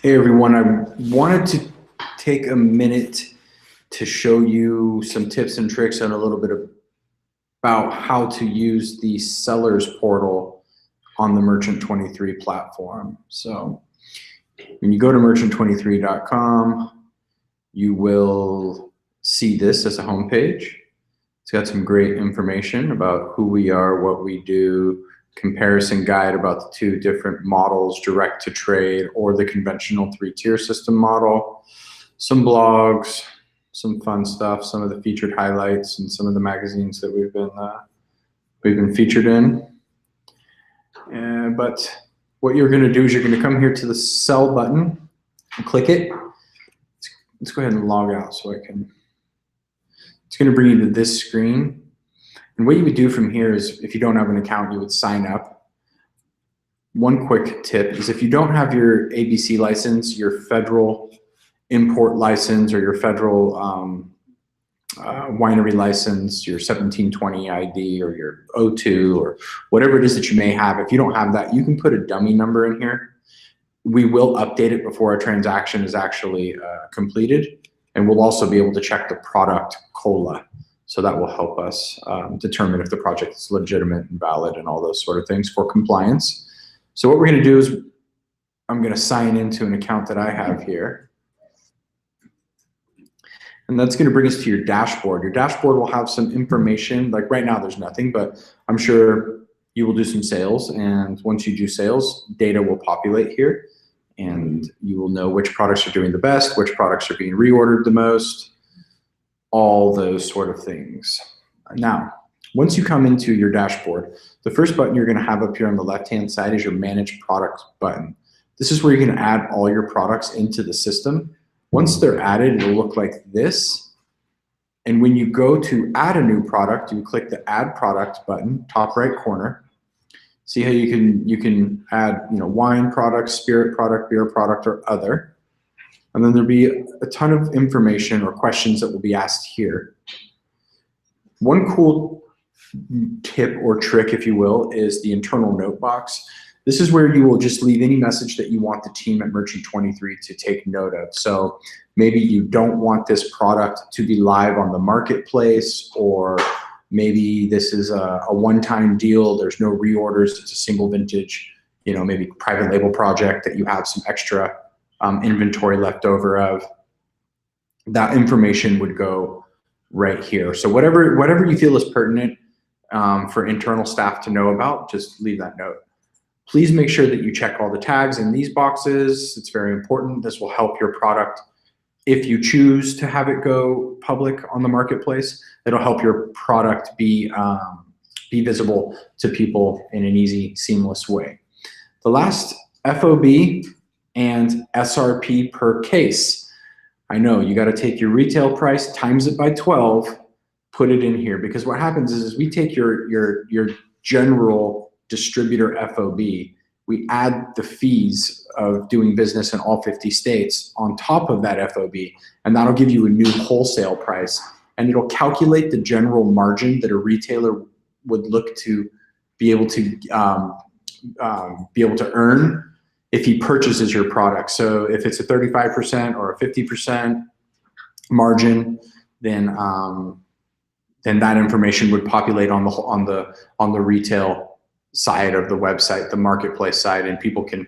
Hey everyone, I wanted to take a minute to show you some tips and tricks and a little bit about how to use the sellers portal on the Merchant23 platform. So when you go to merchant23.com, you will see this as a homepage. It's got some great information about who we are, what we do, comparison guide about the two different models, direct to trade or the conventional 3-tier system model, some blogs, some fun stuff, some of the featured highlights and some of the magazines that we've been featured in. But what you're going to do is you're going to come here to the sell button and click it. Let's go ahead and log out so I can. It's going to bring you to this screen. And what you would do from here is, if you don't have an account, you would sign up. One quick tip is, if you don't have your ABC license, your federal import license, or your federal winery license, your 1720 ID, or your O2, or whatever it is that you may have, if you don't have that, you can put a dummy number in here. We will update it before a transaction is actually completed, and we'll also be able to check the product COLA. So that will help us determine if the project is legitimate and valid and all those sort of things for compliance. So what we're going to do is I'm going to sign into an account that I have here. And that's going to bring us to your dashboard. Your dashboard will have some information. Like right now there's nothing, but I'm sure you will do some sales. And once you do sales, data will populate here. And you will know which products are doing the best, which products are being reordered the most, all those sort of things. Now, once you come into your dashboard, the first button you're going to have up here on the left-hand side is your Manage Products button. This is where you're going to add all your products into the system. Once they're added, it'll look like this. And when you go to add a new product, you click the Add Product button, top right corner. See how you can add, wine product, spirit product, beer product, or other. And then there'll be a ton of information or questions that will be asked here. One cool tip or trick, if you will, is the internal note box. This is where you will just leave any message that you want the team at Merchant23 to take note of. So maybe you don't want this product to be live on the marketplace, or maybe this is a one-time deal. There's no reorders. It's a single vintage, maybe private label project that you have some extra inventory left over of. That information would go right here. So whatever you feel is pertinent for internal staff to know about, just leave that note. Please make sure that you check all the tags in these boxes. It's very important. This will help your product. If you choose to have it go public on the marketplace, it'll help your product be visible to people in an easy, seamless way. The last, FOB and SRP per case. I know you got to take your retail price, times it by 12, put it in here, because what happens is we take your general distributor FOB, we add the fees of doing business in all 50 states on top of that FOB, and that'll give you a new wholesale price, and it'll calculate the general margin that a retailer would look to be able to earn if he purchases your product. So if it's a 35% or a 50% margin, then that information would populate on the retail side of the website, the marketplace side, and people can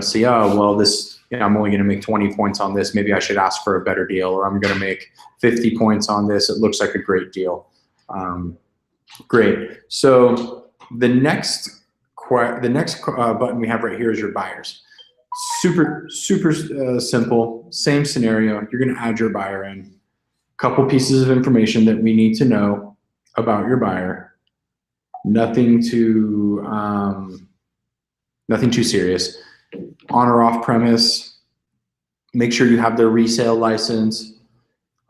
see, oh well, this I'm only going to make 20 points on this. Maybe I should ask for a better deal, or I'm going to make 50 points on this. It looks like a great deal. Great. So the next button we have right here is your buyers. Super simple. Same scenario. You're going to add your buyer in. Couple pieces of information that we need to know about your buyer. Nothing too serious. On or off premise. Make sure you have their resale license,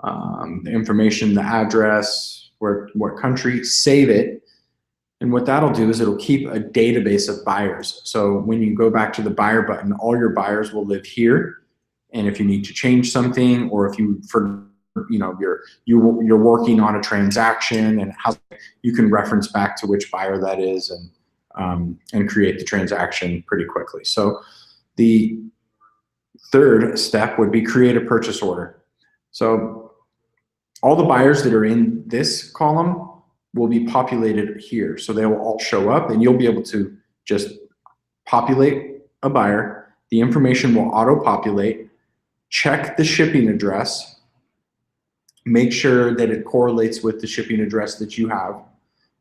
the information, the address, what country. Save it. And what that'll do is it'll keep a database of buyers. So when you go back to the buyer button, all your buyers will live here. And if you need to change something, or if you're working on a transaction, and how you can reference back to which buyer that is, and create the transaction pretty quickly. So the Third step would be create a purchase order. So all the buyers that are in this column will be populated here. So they will all show up, and you'll be able to just populate a buyer. The information will auto-populate, check the shipping address, make sure that it correlates with the shipping address that you have,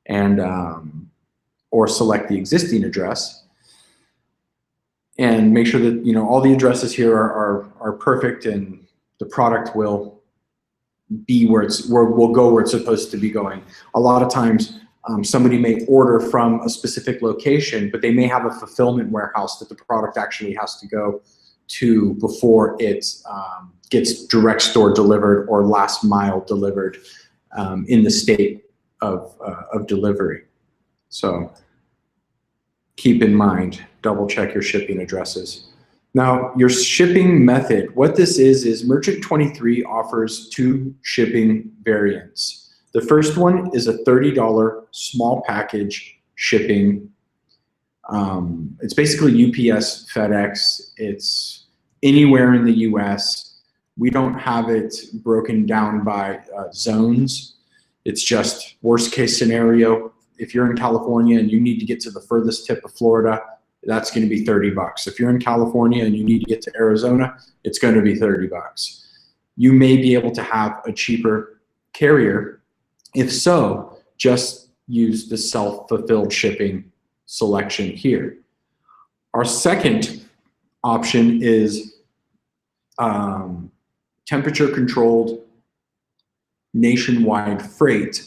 and or select the existing address, and make sure that all the addresses here are perfect, and the product will be will go where it's supposed to be going. A lot of times somebody may order from a specific location, but they may have a fulfillment warehouse that the product actually has to go to before it gets direct store delivered or last mile delivered in the state of delivery. So keep in mind, double check your shipping addresses. Now, your shipping method, what this is Merchant 23 offers 2 shipping variants. The first one is a $30 small package shipping. It's basically UPS, FedEx. It's anywhere in the US. We don't have it broken down by zones. It's just worst case scenario. If you're in California and you need to get to the furthest tip of Florida, that's going to be $30. If you're in California and you need to get to Arizona, it's going to be $30. You may be able to have a cheaper carrier. If so, just use the self-fulfilled shipping selection here. Our second option is temperature-controlled nationwide freight.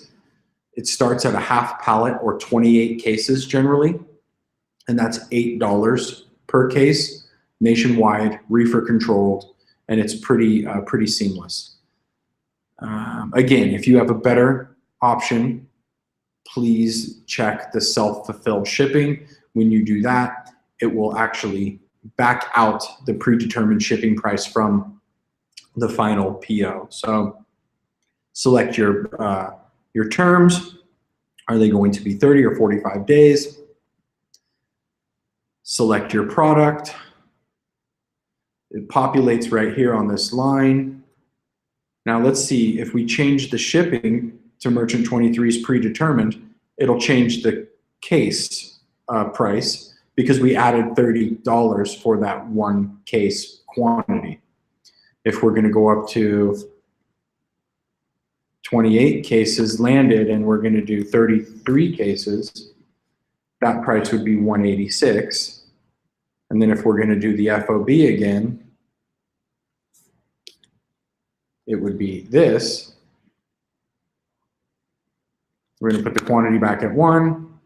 It starts at a half pallet or 28 cases generally, and that's $8 per case, nationwide, reefer controlled, and it's pretty seamless. Again, if you have a better option, please check the self-fulfilled shipping. When you do that, it will actually back out the predetermined shipping price from the final PO. So select your terms. Are they going to be 30 or 45 days? Select your product. It populates right here on this line. Now let's see, if we change the shipping to Merchant 23's predetermined, it'll change the case price because we added $30 for that 1 case quantity. If we're going to go up to 28 cases landed and we're going to do 33 cases, that price would be $186. And then if we're going to do the FOB again, it would be this. We're going to put the quantity back at 1.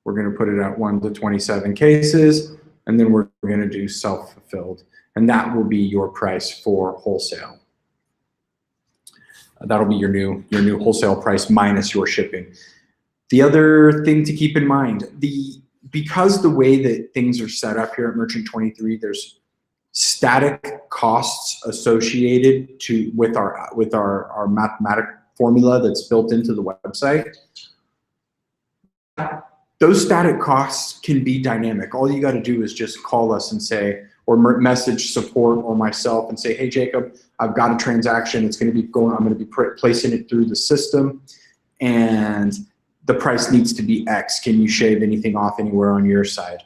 We're going to put it at 1 to 27 cases, and then we're going to do self-fulfilled. And that will be your price for wholesale. That'll be your new wholesale price minus your shipping. The other thing to keep in mind, because the way that things are set up here at Merchant 23, there's static costs associated with our mathematic formula that's built into the website. Those static costs can be dynamic. All you got to do is just call us and say, or message support or myself and say, hey, Jacob, I've got a transaction. It's going to be going, I'm going to be placing it through the system, and the price needs to be X. Can you shave anything off anywhere on your side?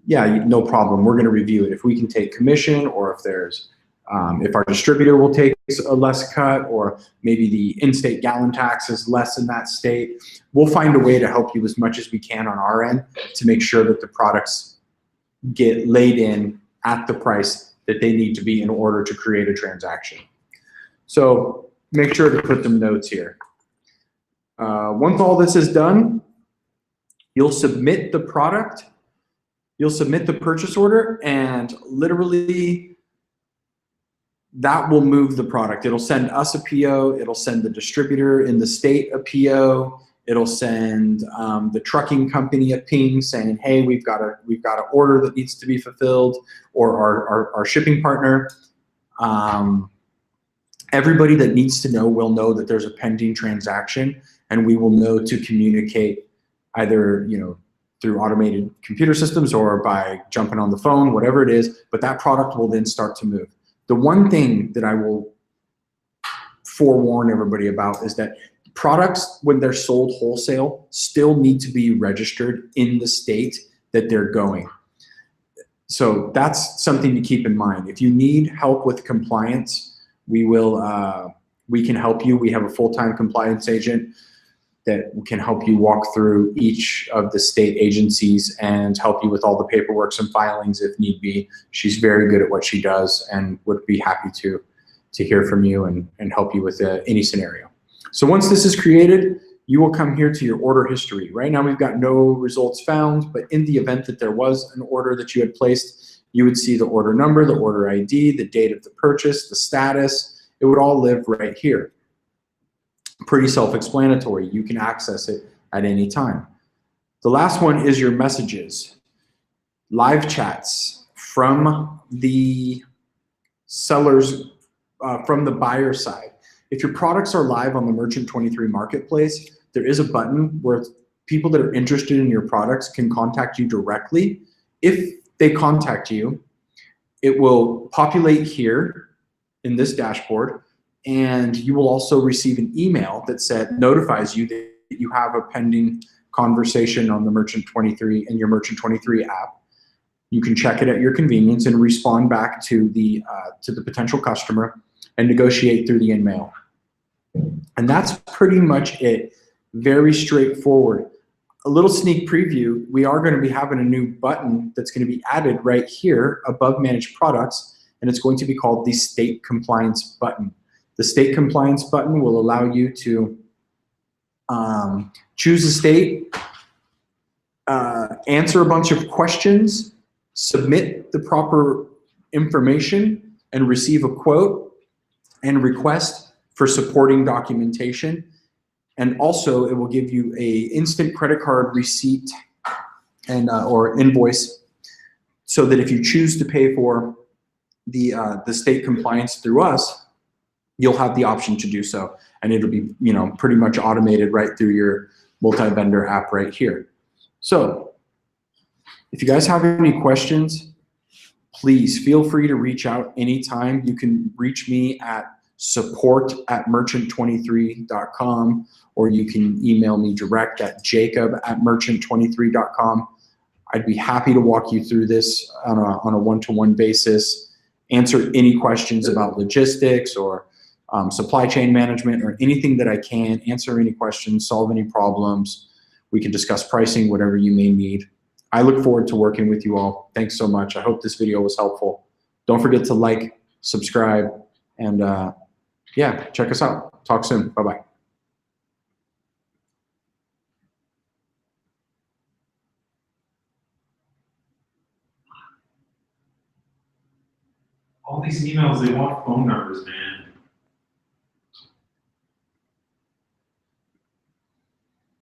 Yeah, no problem. We're going to review it. If we can take commission, or if there's, if our distributor will take a less cut, or maybe the in-state gallon tax is less in that state, we'll find a way to help you as much as we can on our end to make sure that the products get laid in at the price that they need to be in order to create a transaction. So make sure to put some notes here. Once all this is done, you'll submit the product, you'll submit the purchase order, and literally that will move the product. It'll send us a PO, it'll send the distributor in the state a PO, it'll send the trucking company a ping saying, hey, we've got an order that needs to be fulfilled, or our shipping partner. Everybody that needs to know will know that there's a pending transaction, and we will know to communicate either through automated computer systems or by jumping on the phone, whatever it is, but that product will then start to move. The one thing that I will forewarn everybody about is that products, when they're sold wholesale, still need to be registered in the state that they're going. So that's something to keep in mind. If you need help with compliance, we can help you. We have a full-time compliance agent that can help you walk through each of the state agencies and help you with all the paperwork and filings if need be. She's very good at what she does and would be happy to hear from you and help you with any scenario. So once this is created, you will come here to your order history. Right now we've got no results found, but in the event that there was an order that you had placed, you would see the order number, the order ID, the date of the purchase, the status. It would all live right here. Pretty self-explanatory. You can access it at any time. The last one is your messages. Live chats from the sellers, from the buyer side. If your products are live on the Merchant 23 marketplace, there is a button where people that are interested in your products can contact you directly. If they contact you, it will populate here in this dashboard, and you will also receive an email that notifies you that you have a pending conversation on the Merchant 23 and your Merchant 23 app. You can check it at your convenience and respond back to the potential customer and negotiate through the InMail. And that's pretty much it. Very straightforward. A little sneak preview, we are going to be having a new button that's going to be added right here above Managed Products, and it's going to be called the State Compliance button. The State Compliance button will allow you to choose a state, answer a bunch of questions, submit the proper information, and receive a quote and request for supporting documentation. And also it will give you a instant credit card receipt and or invoice, so that if you choose to pay for the state compliance through us, you'll have the option to do so, and it'll be, you know, pretty much automated right through your multi-vendor app right here. So if you guys have any questions, please feel free to reach out anytime. You can reach me at support@merchant23.com, or you can email me direct at jacob@merchant23.com. I'd be happy to walk you through this on a one-to-one basis, answer any questions about logistics or supply chain management or anything that I can, answer any questions, solve any problems. We can discuss pricing, whatever you may need. I look forward to working with you all. Thanks so much. I hope this video was helpful. Don't forget to like, subscribe, and yeah, check us out. Talk soon. Bye-bye. All these emails, they want phone numbers, man.